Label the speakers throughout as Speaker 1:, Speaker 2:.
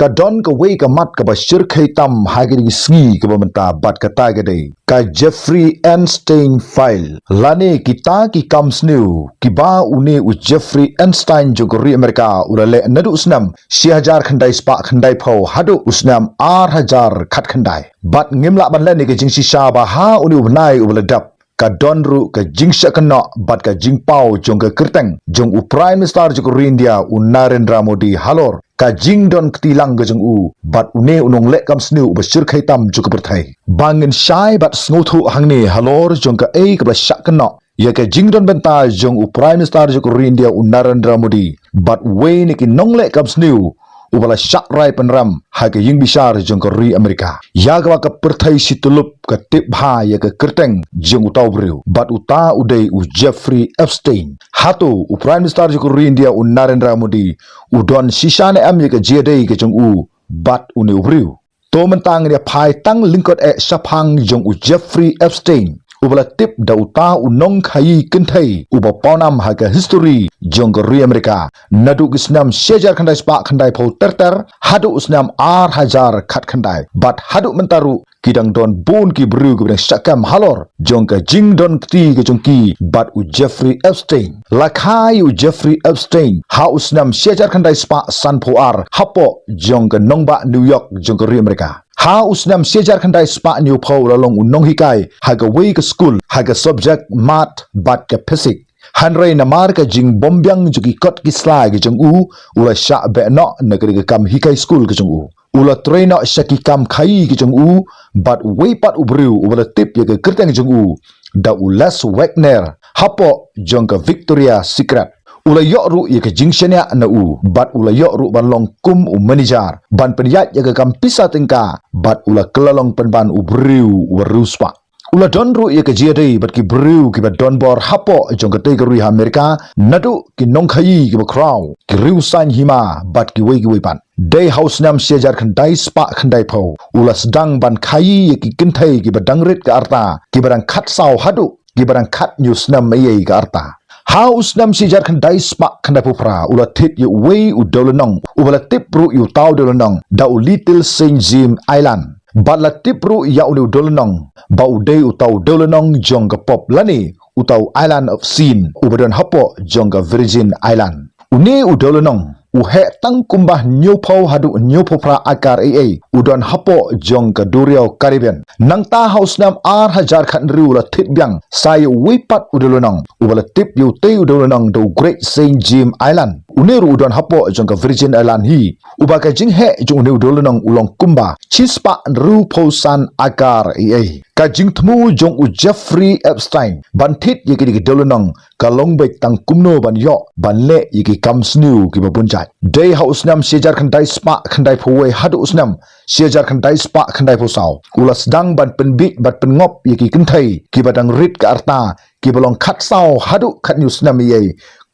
Speaker 1: don ka wei ka mat ka ba shir khai tam ha gi sngi ka ba menta bat ka ta ga dei ka Jeffrey Epstein file lane kita ki kam snu ki ba une u Jeffrey Epstein jo ri Amerika urale nadu usnam 6000 khandai spa khandai phau hadu usnam 8000 khat khandai bat ngimla ban le ni ka jing shisha ba ha uni ubnai ubladap ka donru ka jingsha kana bat ka jingpau jong ka kerteng jong u prime minister jong India u Narendra Modi halor ka jingdon ktilang ga jong u bat une unong le kam snu ba shir khai tam ju ka berthai bangin shai bat snothu hangne halor jong ka ei ka sha kana ya ka jingdon benta jong u prime minister jong India u Narendra Modi bat we ni ki nong le kam snu ubala syak rai penram haga ying bisar jong ka ri Amerika ya ga ka perthai situlup ka tip bha ya ka kerteng jong utau briu bat uta udai u Jeffrey Epstein hatu u prime minister jong ri India u Narendra Modi u don shisane am ya ka jedai ka jong u bat u ne briu to mentang dia phai tang lingkot e saphang jong u Jeffrey Epstein ubala tip da uta unong khai kinthai uba pawnam haga history jong ri Amerika nadu gisnam shejar khandai spa khandai phau terter hadu usnam 8000 khat khandai bat hadu mentaru kidang don bun ki bru ki sakam halor jong ka jing don kti ke jong ki bat u Jeffrey Epstein lakhai u Jeffrey Epstein ha usnam shejar khandai spa san phoar hapo jong ka nongba New York jong ri Amerika ha usnam sejar khandai spa new phau lalong unong hikai haga wei ka school haga subject mat bat ka physics hanrei namar ka jing bombyang juki kot ki slai ki jong u ula sha be no nagri ka kam hikai school ki jong u ula trainer shaki kam khai ki jong u bat wei pat ubru ula tip ya ka kerteng jong u da ulas Wagner hapo jong ka Victoria Secret ula yok ru ya ka jingshania na u bat ula yok ru ban long kum u manager ban penyat ya ka kam pisa tingka bat ula kelalong penban u briu u ruspa ula don ru ya ka jiadai bat ki briu ki bat don bor hapo jong ka te ka ru Amerika nadu ki nong khai ki ba crow ki riu san hima bat ki wei pan day house nam sejar khandai spa khandai phau ula sedang ban khai ya ki kinthai ki badang rit ka arta ki barang khat saw hadu ki barang khat news nam mai ka arta Haus nam si jar khandai spak khandai pupra ula tip yu wei u dolenong ubala tip ru yu tau dolenong da u Little Saint James Island bat la tip ru ya u dolenong ba u dei u tau dolenong jong ka pop lani u tau Island of Sin ubadon hapo jong ka Virgin Island uni u dolenong u he tang kumbah new phau hadu new phopra akar AA udon hapo jong ka Duriau Caribbean nang ta house nam 8000 khan ru la thit byang sai wipat udolonong ubala tip yu te udolonong do Great Saint James Island uneru udon hapo jong ka Virgin Island hi uba ka jing he jong ne udolonong ulong kumba chispa ru phosan akar AA ka jing thmu jong u Jeffrey Epstein ban thit ye ki dolonong ka longbek tang kumno ban yo ban le ye ki kam snu ki babunja day house nam sejar khandai spa khandai phoi hadu usnam sejar khandai spa khandai phosau ulas dang ban penbit bat pengop ye ki kinthai ki badang rit ka arta ki balong khat sau hadu khat news nam ye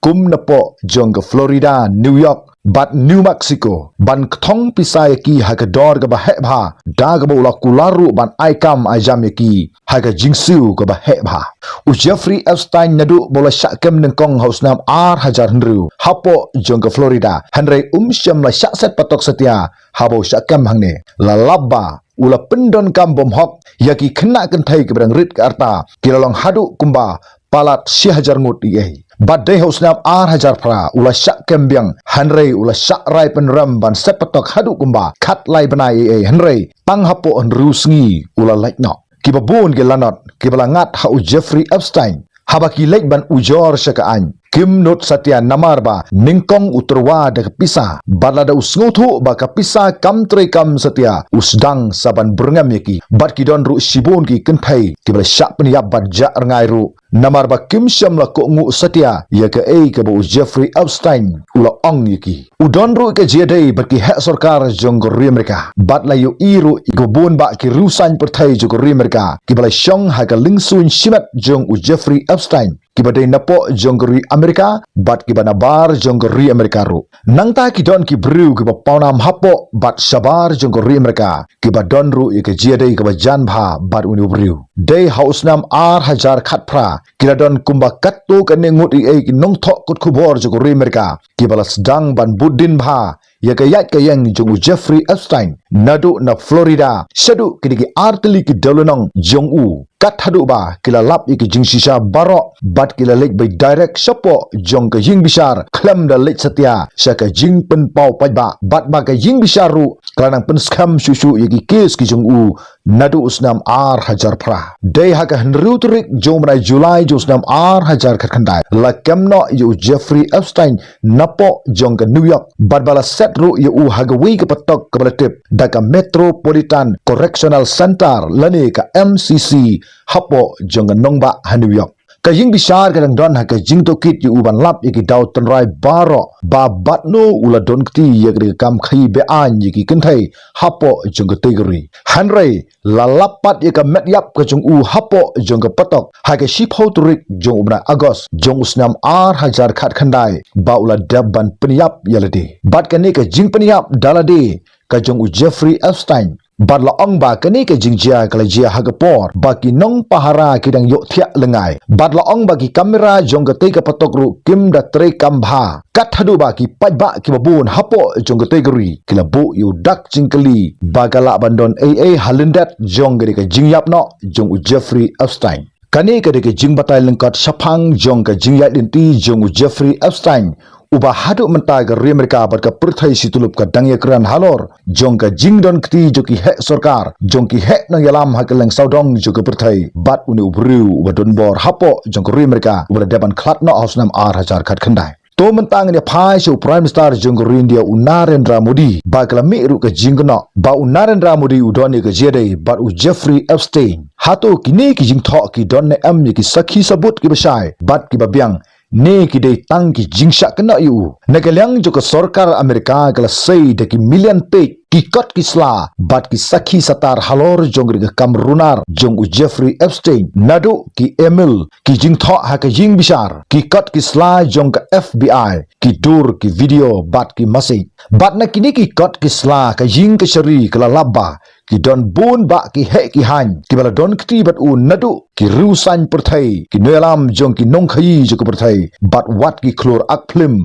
Speaker 1: kum napo jong ka Florida New York bat New Mexico ban thong pisai ki hagador ga ba he bha da ga bola kularu ban aikam ajam ki haga jingsu ga ba he bha u Jeffrey Epstein nadu bola syakam nengkong house nam 8000 ru hapo jong ka Florida hanrei syam la syak set patok setia habo syakam hangne la labba ula pendon kam bom hok yaki kena kenthai ke berang rit ka arta kilalong hadu kumba palat 6000 ngut ye badai house nam 8000 pra ula syak kembyang hanrei ula syak rai penram ban sepatok hadu kumba khat lai banai ye hanrei pang hapo on rusngi ula like no kibabun ke lanot kibalangat ha u Jeffrey Epstein habaki lek ban ujor syaka an kim not satya namar ba ningkong uterwa da kapisa badlada usngothu ba kapisa kam tre kam satya usdang saban berngam yaki bad kidon ru sibon ki kenthai kibala syak penyap bad ja ngai ru namar ba kim syam la ko ngu satya ya ka ei ka bo Jeffrey Epstein ula ong yaki udon ru ke jedai bad ki hak sarkar jong ri Amerika bad la yu iru igobon ba ki rusan perthai jong ri Amerika kibala syong ha ka lingsun simat jong u Jeffrey Epstein kibadai napo jong ri Amerika bat kibana bar jong ri Amerika ru nangta kidon ki bru ki pawnam hapo bat sabar jong ri Amerika kibadon ru ke jedai ke jan bha bat uni bru day haus nam hajar khat pra kiradon kumba katto kane ngut ki nong thok kut khubor jo ri merka ki balas dang ban budin bha ya kayat kayang jong Jeffrey Epstein nadu na Florida shadu kidiki artili ki dolonong jong u kat hadu ba kila lap iki jing shisha baro bat kila lek by direct shapo jong ka jing bishar klam da lek setia syaka jing pen pau pajba bat ba ka jing bisharu klanang pen skam shushu yaki kes ki jong u nadu usnam hajar pra day haka henru turik jong mrai Julai josnam hajar khandai la kamno yu Jeffrey Epstein napo jong ka New York bat bala setru yu hagawi ka patok ka balatip daka Metropolitan Correctional Center lani ka MCC hapo jong nongba ha New York ka jing bishar kadang don ha ka jing to kit yu ban lap iki daw tonrai baro ba batno ula don kti yagri kam khai be an yiki kenthai hapo jong tegri hanrei la lapat yaka met yap ka jong u hapo jong ka patok ha ka ship ho turik jong ubna Agos jong usnam hajar khat khandai ba ula dabban penyap yalade bat ka ne ka jing penyap dalade ka jong u Jeffrey Epstein bat la ong ba kani ka jingjia kalajia hagapor ba ki nong pahara kidang yo thia lengai bat la ong ba ki kamera jong ka te ka patok ru kim da tre kambha kat hadu ba ki pajba ki babun hapo jong ka te gri kila bu yu dak jingkali ba gala bandon halindat jong ka jingyap no jong u Jeffrey Epstein kani ka de ka jing batai lengkat sapang jong ka jingyat dinti jong u Jeffrey Epstein uba hadu mentai ke Amerika bat ka perthai situlup ka dangya kran halor jong ka jingdon kti joki hek sarkar jong ki hek nang yalam hakeleng saudong joka perthai bat uni ubru uba don bor hapo jong ka Amerika uba deban klatno hausnam hajar khat khandai to mentang ni phai shu prime minister jong ka India Narendra Modi ba kala mi ru ka jingno ba Narendra Modi udoni ka jede bat u Jeffrey Epstein hato kini ki jing tho ki don ne am ki sakhi sabut ki basai bat ki babyang ne ki dei tang ki jingsha kena yu nagalyang jo ka sarkar Amerika kala sei de ki million pe ki kot ki sla bat ki sakhi satar halor jongri ka kamrunar jong u Jeffrey Epstein nadu ki Emil ki jing tho ha ka jing bishar ki kot ki sla jong ka FBI ki dur ki video bat ki masih bat na kini ki kot ki sla ka jing ka shari kala labba ki don bun ba ki he ki han ki bala don kti bat u nadu ki rusan perthai ki noyalam jong ki nong khai jo ka perthai bat wat ki klor ak film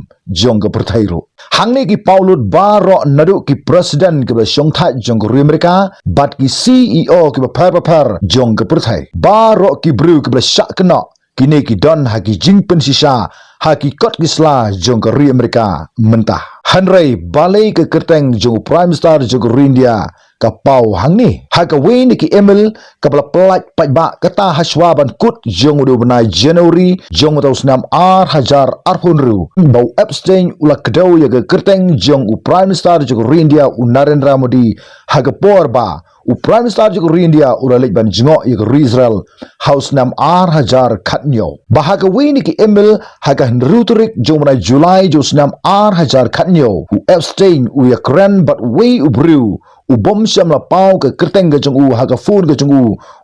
Speaker 1: jong ka perthai ro hangne ki paulut baro nadu ki president ki ba shongtha jong ka Amerika bat ki CEO ki ba par jong ka perthai baro ki bru ki ba syak kena kini ki don ha ki jing pen sisa ha ki kot ki sla jong ka Amerika mentah hanrei balai ke kerteng jong prime minister jong ka India ka pau hangni ha ka wen ki Emil ka bala plat pajba kata haswaban kut jong udu benai January jong tausnam hajar arhunru bau Epstein ula kedau ya ke kerteng jong u prime minister jong India Narendra Modi ha ka por ba u prime minister jong India ula lek ban jingo ya ke Israel house nam hajar khatnyo bahaka wen ki Emil ha ka ruturik jong benai Julai josnam hajar khatnyo u Epstein u ya kran but way u brew u bom syam la pau ke kerteng ke jong u ha ka fun ke jong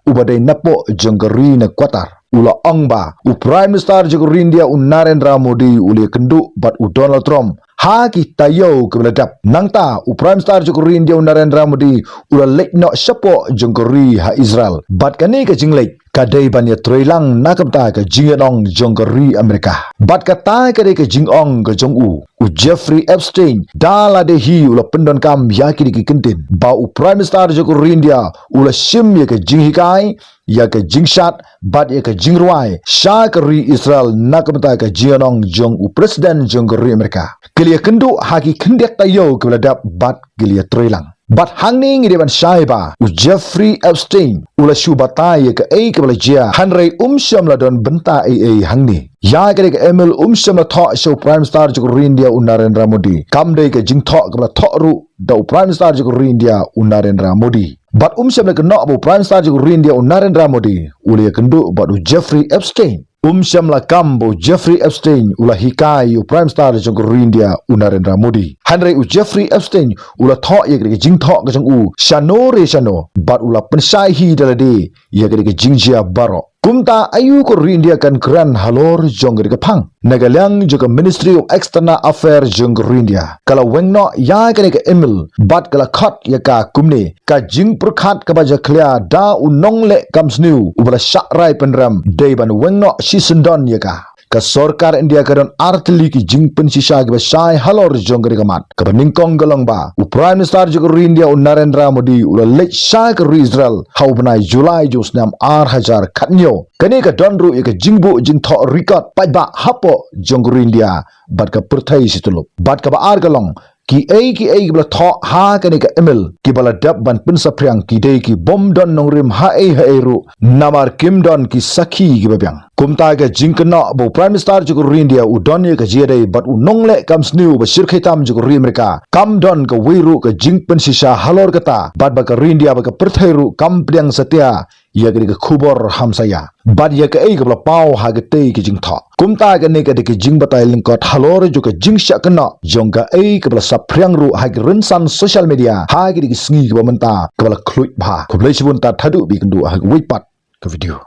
Speaker 1: u badai napo jong ka na kwatar ula ong ba u prime minister jong India Narendra Modi uli kendu bat u Donald Trump ha ki tayo ke meladap nangta u prime minister jong India Narendra Modi ula lekno syapo jong ka ha Israel bat kani ke jinglek kadai ban ya troilang nakamta ka jingenong jong ka Amerika bat kata ka de ka jingong ka jong u Jeffrey Epstein dala de hi ula pendon kam yakini ki kentin ba u prime minister jong India ula sim ya ka jinghikai ya ka jingshat bat ya ka jingruai sha ka Israel nakamta ka jingenong jong u president jong ka Amerika kelia kendu haki kendek tayo ke meladap bat kelia troilang bat hangning di depan syaiba u Jeffrey Epstein ula syubatai ke ke belajia hanrei syam la don benta hangni ya ke Emil syam la tho show prime star jong India Narendra Modi kam dei ke jing tho ke la tho ru da prime star jong India Narendra Modi bat syam la ke no bu prime star jong India Narendra Modi uli kendu bat u Jeffrey Epstein syam la kambo Jeffrey Epstein ula hikai u prime star jong India Narendra Modi hanrei u Jeffrey Epstein ula tho ye ke jing tho ke jong u shano bat ula pensai hi dalade ye ke jingjia baro kumta ayu ko India kan kran halor jongri ka phang nagalang juga Ministry of External Affairs jong India kala wengno ya ka emil bat kala khat ya ka kumne ka jing prkhat ka baja khlia da unong le kamsniu ubala shakrai penram deiban wengno shisundon ya ka sorkar India karon artili ki jingpen sisa ki basai halor jongri kamat ka ningkong galong ba u prime minister juga India u Narendra Modi u lech sa ka Israel hau banai Julai josnam 8,000 khatnyo kane ka donru ka jingbu jing tho record pai ba hapo jongri India bat ka perthai situlo bat ka ba ar galong ki bla tho ha kane ka emil ki bala dab ban pun sapriang ki dei ki bom don nongrim ha ru namar kim don ki sakhi ki babyang kumta ga jingkna bo prime minister jugo India u don ye ka jede but u nongle comes new ba shirkhaitam jugo Amerika kam don ka weiru ka jingpen sisa halor kata bat ba ka India ba ka perthairu kam priang satya ya ga khubor hamsaya bat ya ka ga bla pau ha ga tei ki jing tho kumta ga ne ka de ki jing batai lingkot halor ju ka jing sha kana jong ga ka bla sapriang ru ha ga rinsan social media ha ga ki sngi ga menta ka bla khluit bha khublai sibun ta thadu bi kundu ha weipat ka video